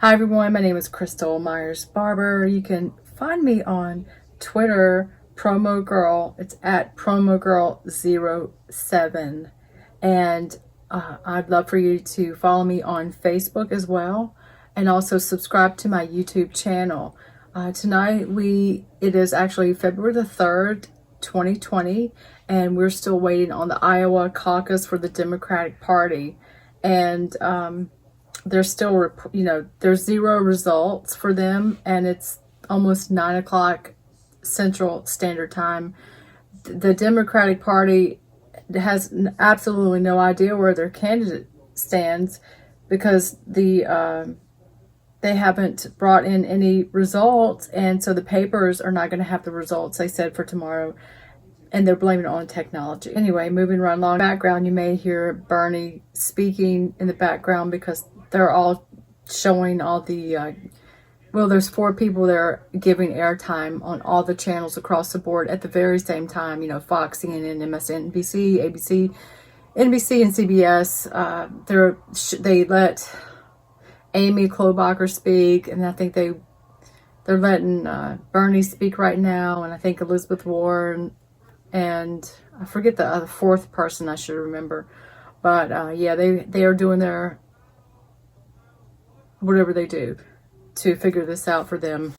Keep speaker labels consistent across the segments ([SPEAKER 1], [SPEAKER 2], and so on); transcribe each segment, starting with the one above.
[SPEAKER 1] Hi everyone, my name is Crystal Myers-Barber. You can find me on Twitter, Promo Girl. It's at PromoGirl07. And I'd love for you to follow me on Facebook as well, and also subscribe to my YouTube channel. Tonight it is actually February the 3rd, 2020, and we're still waiting on the Iowa Caucus for the Democratic Party. And there's still, there's zero results for them, and it's almost 9 o'clock Central Standard Time. The Democratic Party has absolutely no idea where their candidate stands because they haven't brought in any results, and so the papers are not going to have the results they said for tomorrow, and they're blaming it on technology. Anyway, moving right along. Background, you may hear Bernie speaking in the background because they're all showing all the, there's 4 people there giving airtime on all the channels across the board at the very same time. Fox, CNN, MSNBC, ABC, NBC, and CBS. They let Amy Klobuchar speak, and I think they're letting Bernie speak right now, and I think Elizabeth Warren, and I forget the other 4th person I should remember. But yeah, they are doing their whatever they do to figure this out for them,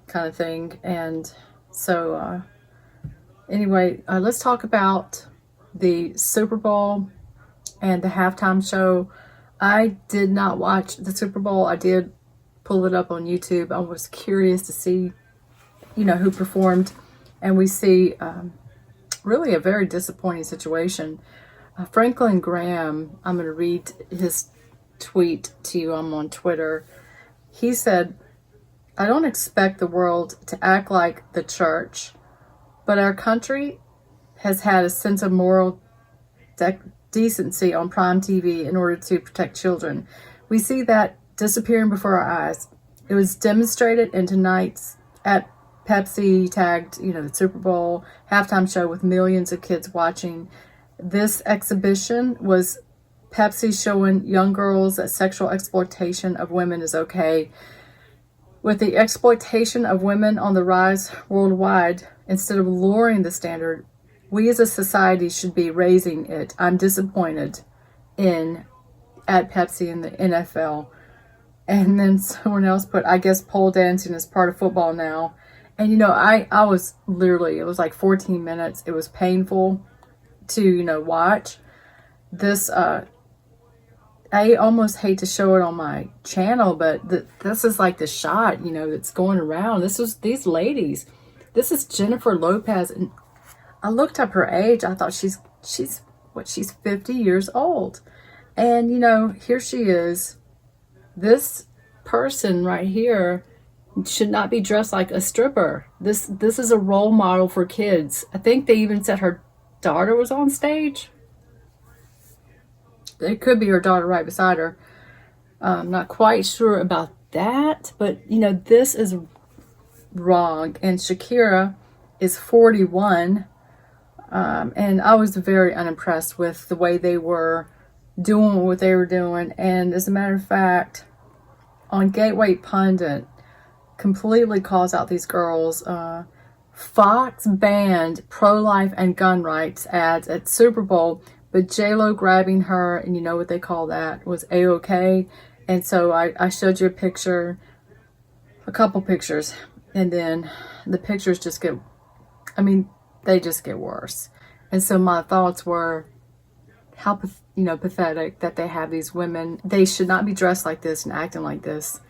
[SPEAKER 1] kind of thing. And so anyway, let's talk about the Super Bowl and the halftime show. I did not watch the Super Bowl. I did pull it up on YouTube. I was curious to see, who performed, and we see really a very disappointing situation. Franklin Graham, I'm going to read his tweet to you. I'm on Twitter. He said, "I don't expect the world to act like the church, but our country has had a sense of moral decency on prime TV in order to protect children. We see that disappearing before our eyes. It was demonstrated in tonight's at Pepsi tagged, the Super Bowl halftime show with millions of kids watching. This exhibition was Pepsi showing young girls that sexual exploitation of women is okay. With the exploitation of women on the rise worldwide, instead of lowering the standard, we as a society should be raising it. I'm disappointed at Pepsi and the NFL." And then someone else put, "I guess pole dancing is part of football now." And I was literally, it was like 14 minutes. It was painful to watch this. I almost hate to show it on my channel, but this is like the shot that's going around. These ladies. This is Jennifer Lopez, and I looked up her age. I thought she's 50 years old, and here she is. This person right here should not be dressed like a stripper. This is a role model for kids. I think they even said her daughter was on stage. It could be her daughter right beside her. I'm not quite sure about that, but this is wrong. And Shakira is 41, and I was very unimpressed with the way they were doing what they were doing. And as a matter of fact, on Gateway Pundit, completely calls out these girls. Fox banned pro-life and gun rights ads at Super Bowl, but J-Lo grabbing her, and you know what they call that, was A-okay. And so I showed you a couple pictures, and then the pictures just they just get worse. And so my thoughts were, how pathetic that they have these women. They should not be dressed like this and acting like this.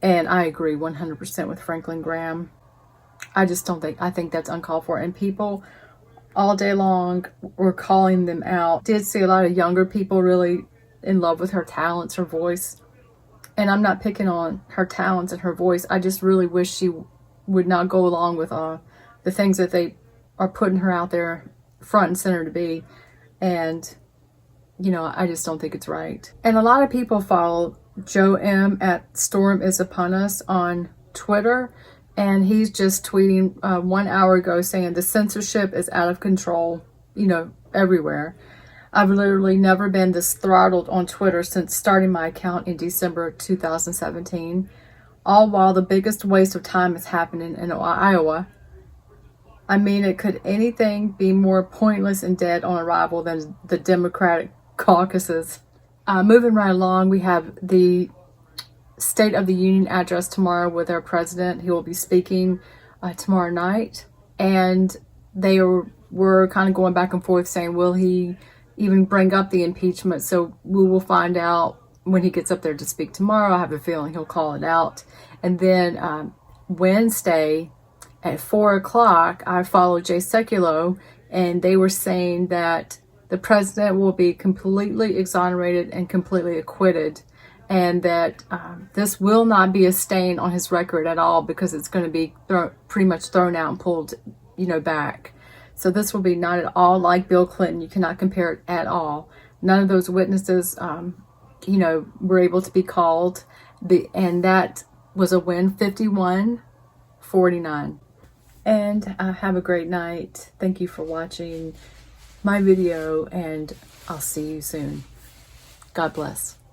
[SPEAKER 1] And I agree 100% with Franklin Graham. I think that's uncalled for. And people all day long were calling them out. Did see a lot of younger people really in love with her talents, her voice. And I'm not picking on her talents and her voice. I just really wish she would not go along with the things that they are putting her out there front and center to be. And, I just don't think it's right. And a lot of people follow Joe M at Storm Is Upon Us on Twitter, and he's just tweeting 1 hour ago saying the censorship is out of control, everywhere. I've literally never been this throttled on Twitter since starting my account in December 2017, all while the biggest waste of time is happening in Iowa. I mean, could anything be more pointless and dead on arrival than the Democratic caucuses? Moving right along, we have the State of the Union address tomorrow with our president. He will be speaking tomorrow night, and they were kind of going back and forth saying, will he even bring up the impeachment? So we will find out when he gets up there to speak tomorrow. I have a feeling he'll call it out. And then Wednesday at 4 o'clock, I followed Jay Sekulow, and they were saying that the president will be completely exonerated and completely acquitted, and that this will not be a stain on his record at all, because it's going to be pretty much thrown out and pulled, back. So this will be not at all like Bill Clinton. You cannot compare it at all. None of those witnesses, were able to be called, and that was a win, 51-49. And have a great night. Thank you for watching my video, and I'll see you soon. God bless.